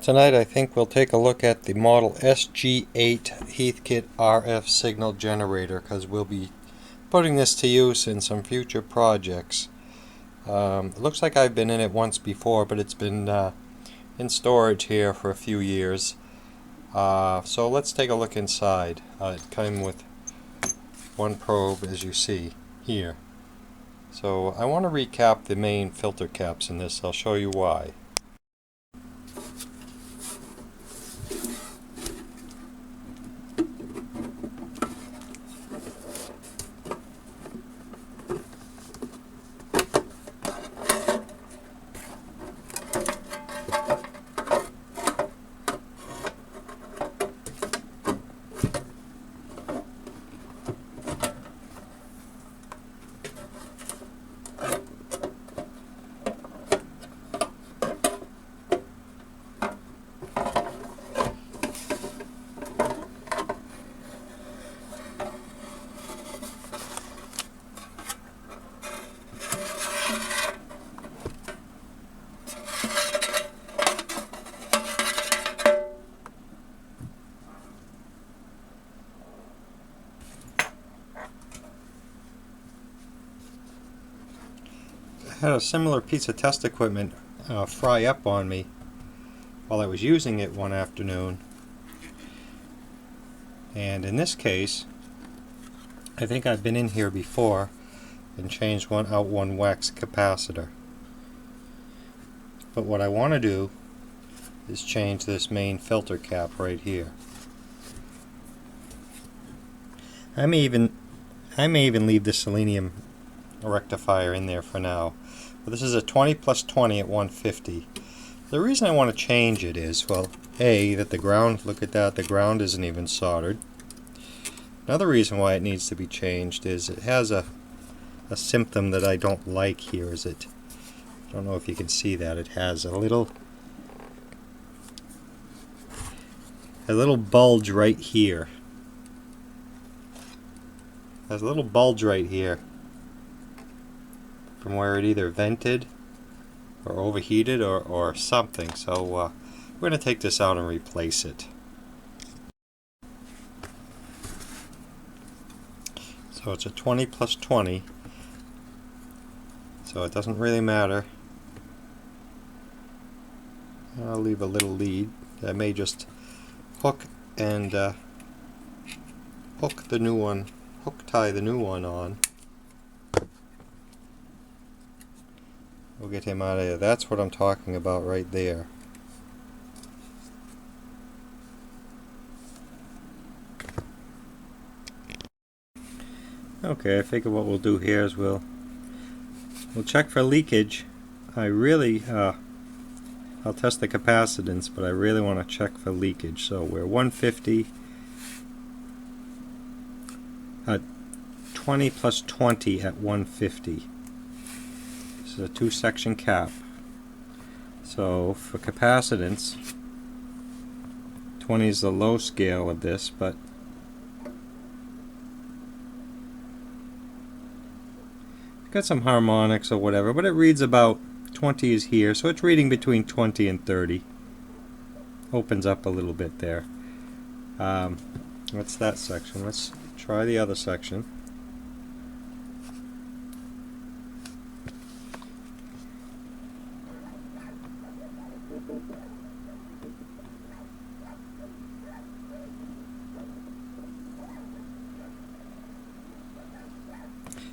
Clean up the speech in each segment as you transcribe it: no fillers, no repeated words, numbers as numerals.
Tonight I think we'll take a look at the model SG8 Heathkit RF signal generator, because we'll be putting this to use in some future projects. It looks like I've been in it once before, but it's been in storage here for a few years. So let's take a look inside. It came with one probe, as you see here. So I want to recap the main filter caps in this. I'll show you why. I had a similar piece of test equipment fry up on me while I was using it one afternoon, and in this case I think I've been in here before and changed one wax capacitor. But what I want to do is change this main filter cap right here. I may even leave the selenium rectifier in there for now. But this is a 20 plus 20 at 150. The reason I want to change it is, well, that the ground, look at that, the ground isn't even soldered. Another reason why it needs to be changed is it has a symptom that I don't like here. I don't know if you can see that, it has a little bulge right here. It has a little bulge right here from where it either vented or overheated or something. So we're going to take this out and replace it. So it's a 20 plus 20, so it doesn't really matter. I'll leave a little lead. I may just hook and hook tie the new one on. We'll get him out of there. That's what I'm talking about right there. Okay, I figure what we'll do here is we'll check for leakage. I'll test the capacitance, but I really want to check for leakage. So we're 150 at 20 plus 20 at 150. This is a 2-section cap. So for capacitance, 20 is the low scale of this, but it's got some harmonics or whatever, but it reads about 20 is here, so it's reading between 20 and 30. Opens up a little bit there. That's that section. Let's try the other section.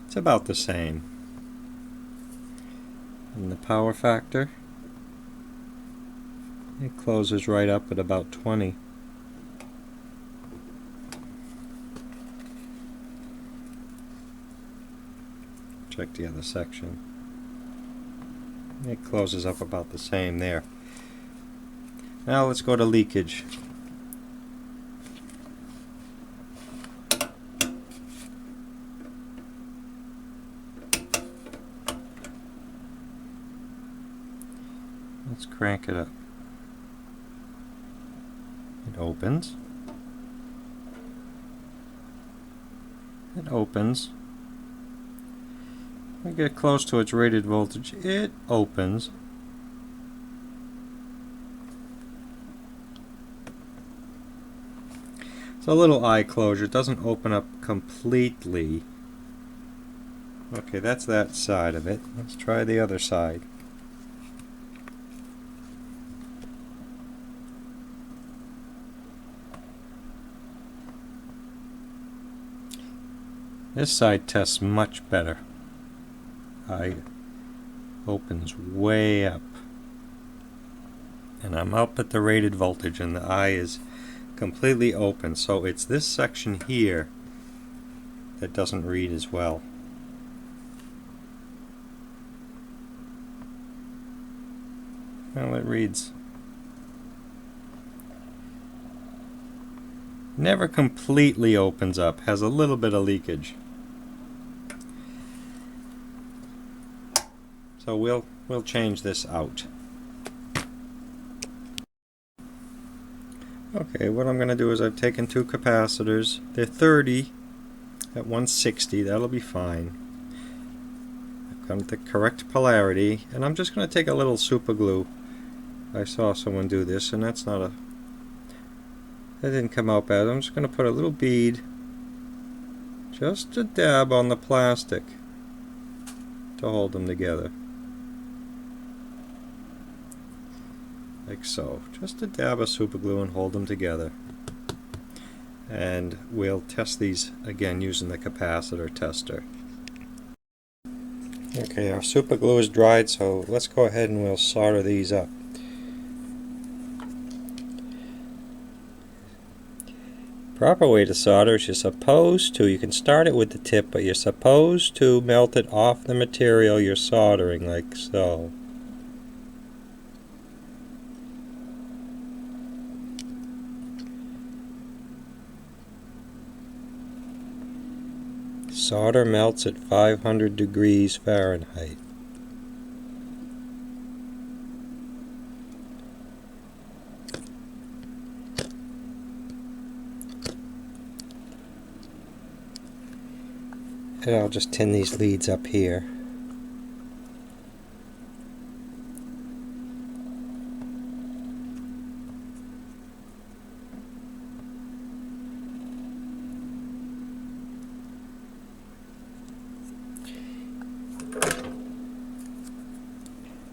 It's about the same. And the power factor, it closes right up at about 20. Check the other section. It closes up about the same there. Now let's go to leakage. Let's crank it up. It opens. It opens. We get close to its rated voltage. It opens. It's a little eye closure. It doesn't open up completely. Okay, that's that side of it. Let's try the other side. This side tests much better. Eye opens way up. And I'm up at the rated voltage and the eye is completely open. So it's this section here that doesn't read as well. Well, it reads. Never completely opens up, has a little bit of leakage. So we'll change this out. Okay, what I'm going to do is I've taken two capacitors. They're 30 at 160, that'll be fine. I've got the correct polarity, and I'm just going to take a little super glue. I saw someone do this, and that didn't come out bad. I'm just going to put a little bead, just a dab on the plastic to hold them together. Like so. Just a dab of super glue and hold them together. And we'll test these again using the capacitor tester. Okay, our super glue is dried, so let's go ahead and we'll solder these up. Proper way to solder is you can start it with the tip, but you're supposed to melt it off the material you're soldering, like so. Solder melts at 500 degrees Fahrenheit. And I'll just tin these leads up here.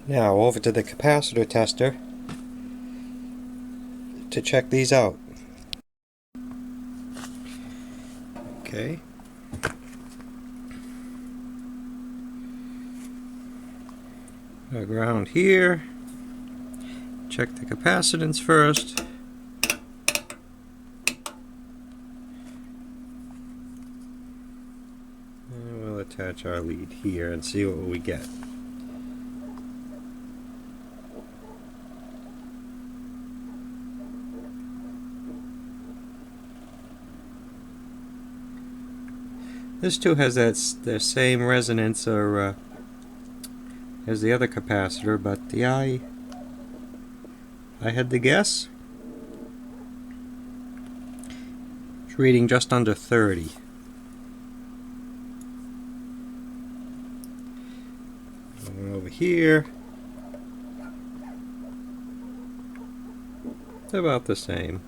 Now over to the capacitor tester to check these out. Okay. Ground here. Check the capacitance first. And we'll attach our lead here and see what we get. This too has the same resonance or as the other capacitor, but the I had to guess. It's reading just under 30. And over here, it's about the same.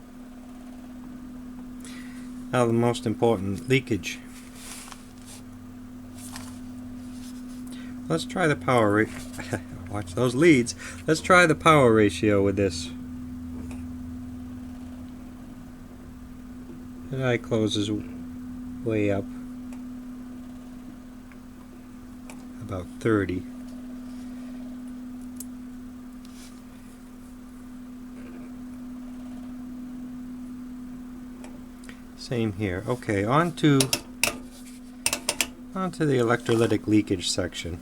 Now the most important, leakage. Let's try the power watch those leads. Let's try the power ratio with this. The eye closes way up, about 30. Same here. Okay, on to the electrolytic leakage section.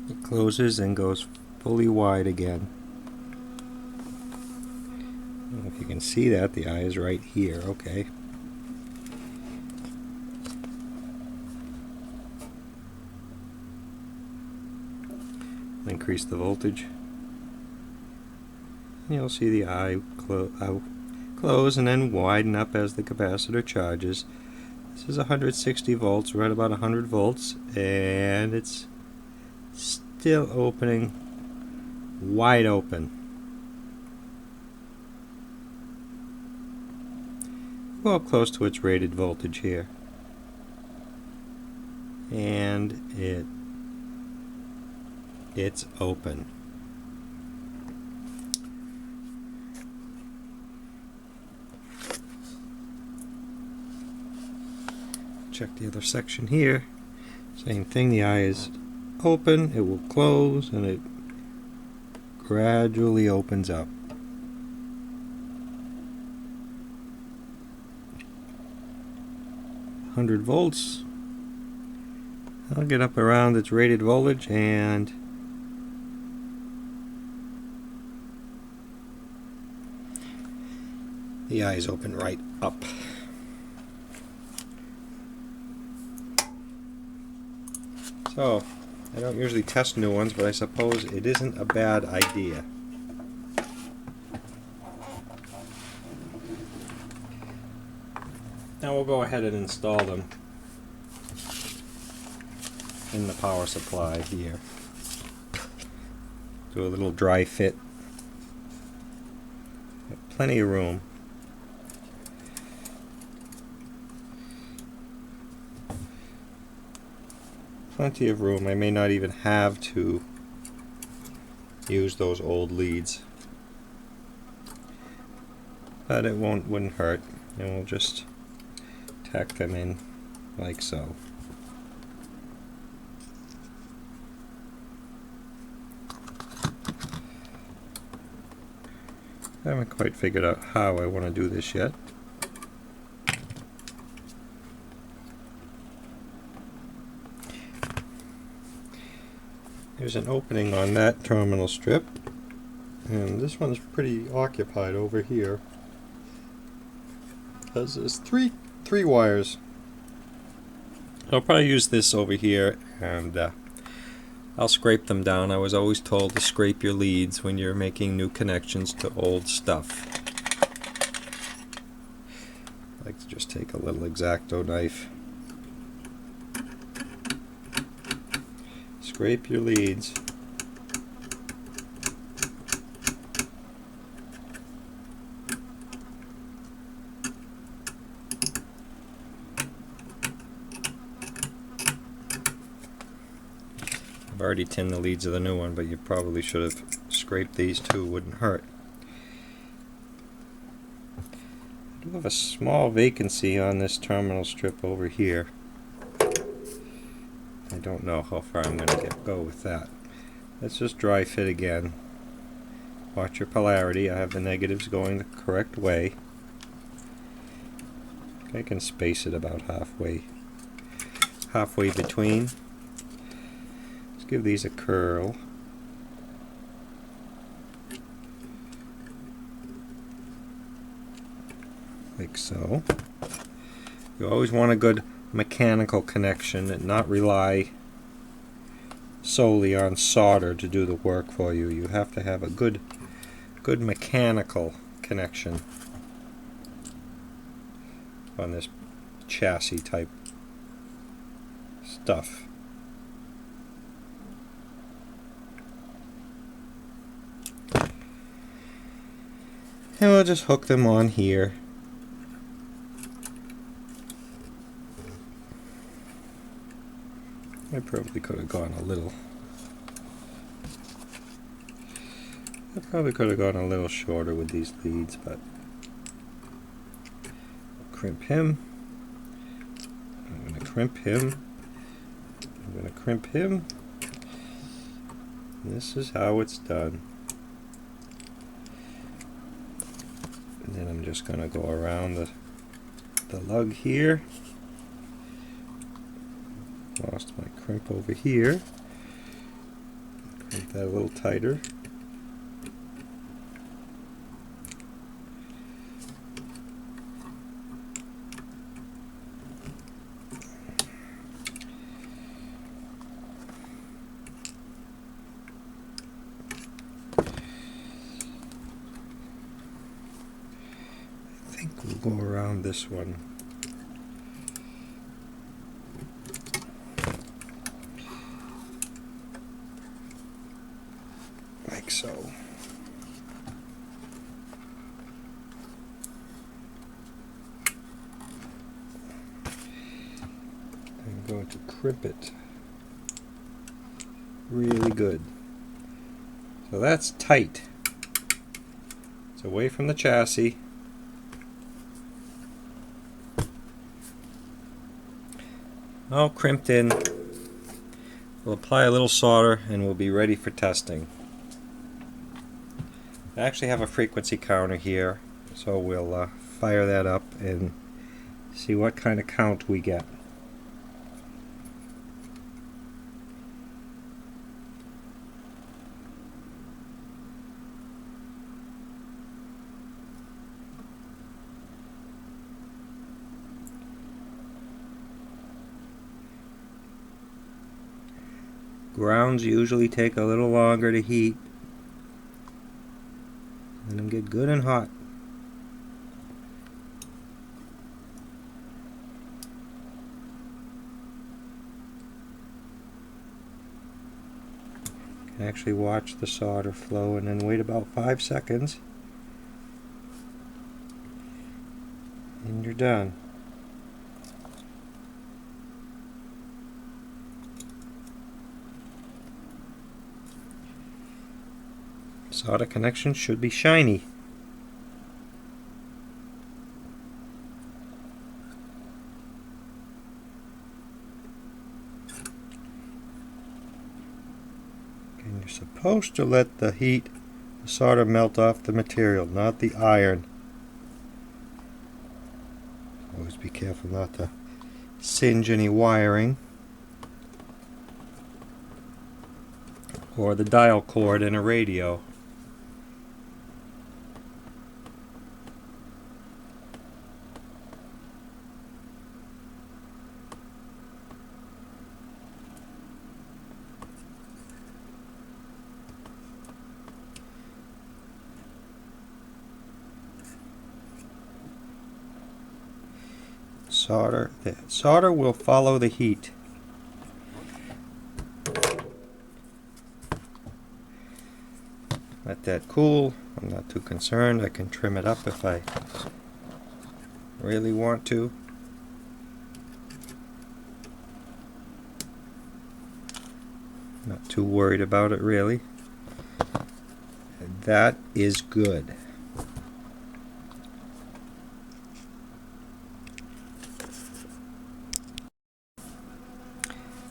It closes and goes fully wide again. I don't know if you can see that, the eye is right here. Okay. Increase the voltage. And you'll see the eye close and then widen up as the capacitor charges. This is 160 volts, right about 100 volts, and it's still opening wide open. go up close to its rated voltage here. And it's open. Check the other section here. Same thing, the eye is open, it will close, and it gradually opens up. $100 volts. I'll get up around its rated voltage, and the eye is open right up. So, I don't usually test new ones, but I suppose it isn't a bad idea. Now we'll go ahead and install them in the power supply here. Do a little dry fit. Got plenty of room. Plenty of room. I may not even have to use those old leads, but it wouldn't hurt, and we'll just tack them in like so. I haven't quite figured out how I want to do this yet. There's an opening on that terminal strip, and this one's pretty occupied over here because there's three wires. I'll probably use this over here, and I'll scrape them down. I was always told to scrape your leads when you're making new connections to old stuff. I like to just take a little X-Acto knife. Scrape your leads. I've already tinned the leads of the new one, but you probably should have scraped these too, wouldn't hurt. I do have a small vacancy on this terminal strip over here. I don't know how far I'm going to go with that. Let's just dry fit again. Watch your polarity. I have the negatives going the correct way. I can space it about halfway between. Let's give these a curl. Like so. You always want a good mechanical connection and not rely solely on solder to do the work for you. You have to have a good mechanical connection on this chassis type stuff. And we'll just hook them on here. I probably could have gone a little. I probably could have gone a little shorter with these leads, but crimp him. I'm going to crimp him. I'm going to crimp him. This is how it's done. And then I'm just going to go around the lug here. Lost my crimp over here. Crimp that a little tighter. I think we'll go around this one. Like so. going to crimp it really good. So that's tight. It's away from the chassis. All crimped in. We'll apply a little solder and we'll be ready for testing. I actually have a frequency counter here, so we'll fire that up and see what kind of count we get. Grounds usually take a little longer to heat. Let them get good and hot. You can actually watch the solder flow and then wait about 5 seconds. And you're done. Solder connection should be shiny. And you're supposed to let the heat, the solder melt off the material, not the iron. Always be careful not to singe any wiring or the dial cord in a radio. The solder will follow the heat. Let that cool. I'm not too concerned. I can trim it up if I really want to. Not too worried about it really. That is good.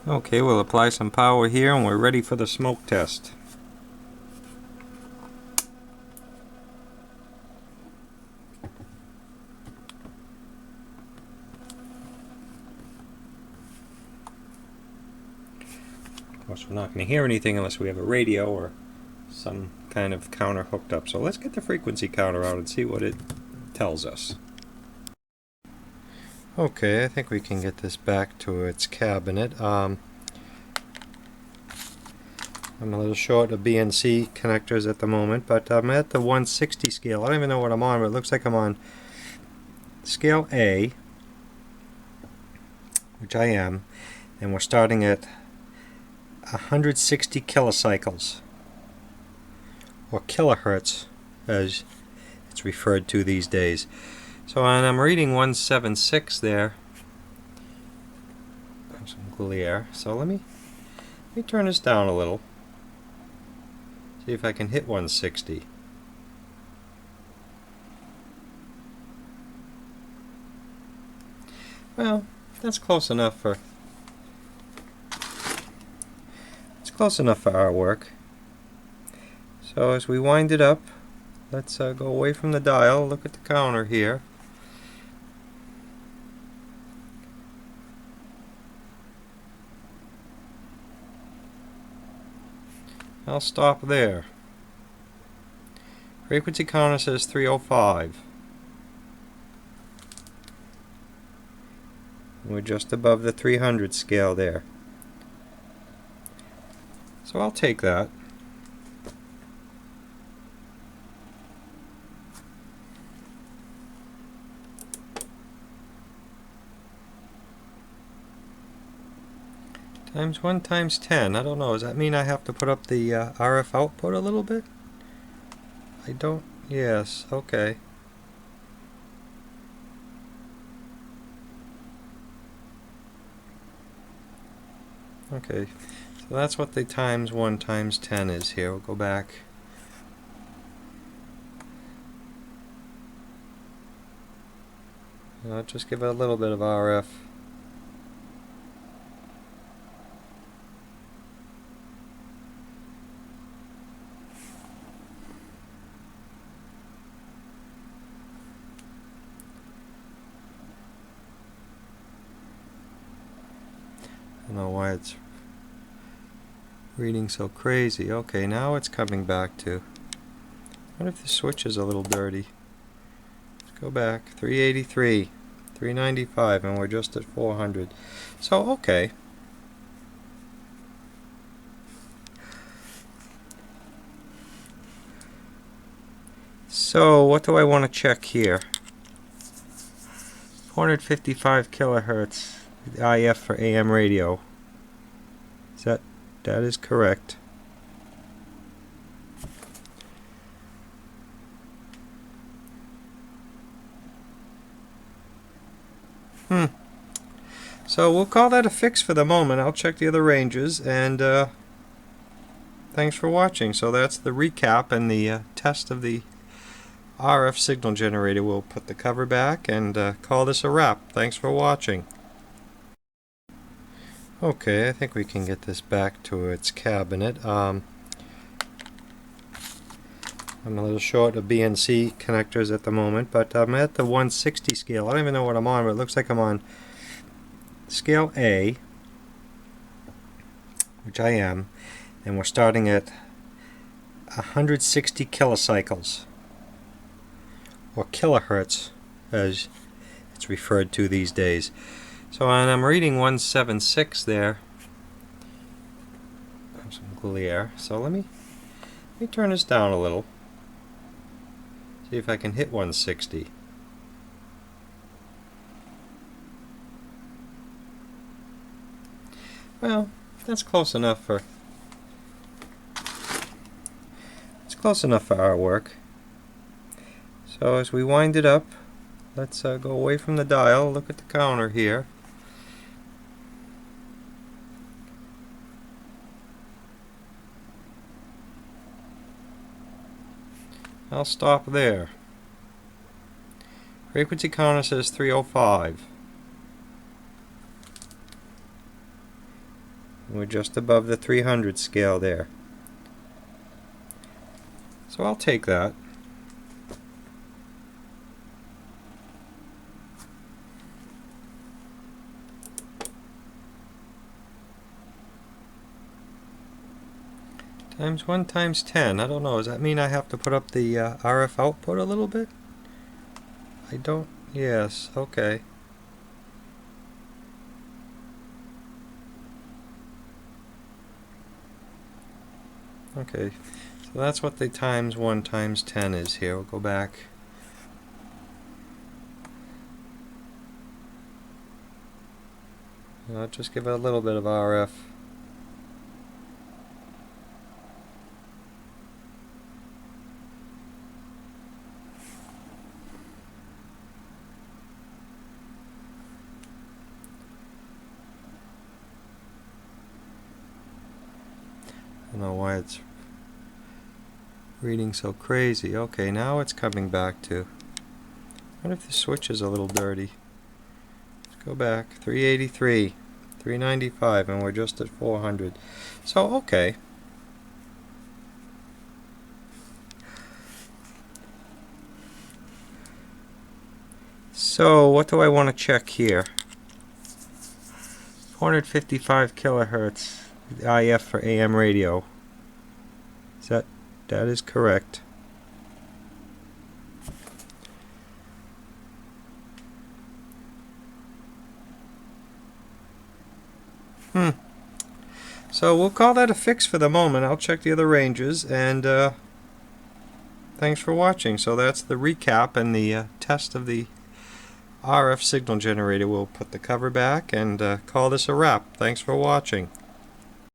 Okay, we'll apply some power here and we're ready for the smoke test. Of course, we're not going to hear anything unless we have a radio or some kind of counter hooked up. So let's get the frequency counter out and see what it tells us. Okay, I think we can get this back to its cabinet. I'm a little short of BNC connectors at the moment, but I'm at the 160 scale. I don't even know what I'm on, but it looks like I'm on scale A, which I am, and we're starting at 160 kilocycles, or kilohertz as it's referred to these days. So and I'm reading 176 there. There's some glare. So let me turn this down a little. See if I can hit 160. Well, that's close enough for our work. So as we wind it up, let's go away from the dial, look at the counter here. I'll stop there. Frequency counter says 305. We're just above the 300 scale there. So I'll take that. Times 1 times 10. I don't know. Does that mean I have to put up the RF output a little bit? I don't. Yes. Okay. Okay, so that's what the times 1 times 10 is here. We'll go back. Just give it a little bit of RF. I don't know why it's reading so crazy. Okay, now it's coming back to. What if the switch is a little dirty? Let's go back. 383, 395, and we're just at 400. So, okay. So, what do I want to check here? 455 kilohertz IF for AM radio. That is correct. So we'll call that a fix for the moment. I'll check the other ranges, and thanks for watching. So that's the recap and the test of the RF signal generator. We'll put the cover back and call this a wrap. Thanks for watching. Okay, I think we can get this back to its cabinet. I'm a little short of BNC connectors at the moment, but I'm at the 160 scale. I don't even know what I'm on, but it looks like I'm on scale A, which I am, and we're starting at 160 kilocycles, or kilohertz as it's referred to these days. So, and I'm reading 176 there. There's some glare. So let me turn this down a little. See if I can hit 160. Well, that's close enough for our work. So as we wind it up, let's go away from the dial. Look at the counter here. I'll stop there. Frequency counter says 305. We're just above the 300 scale there. So I'll take that. Times 1 times 10. I don't know. Does that mean I have to put up the RF output a little bit? I don't. Yes. Okay. Okay. So that's what the times 1 times 10 is here. We'll go back. Just give it a little bit of RF. I don't know why it's reading so crazy. Okay, now it's coming back to. What if the switch is a little dirty? Let's go back. 383, 395, and we're just at 400. So, okay. So, what do I want to check here? 455 kilohertz IF for AM radio. That is correct. So we'll call that a fix for the moment. I'll check the other ranges, and thanks for watching. So that's the recap and the test of the RF signal generator. We'll put the cover back and call this a wrap. Thanks for watching.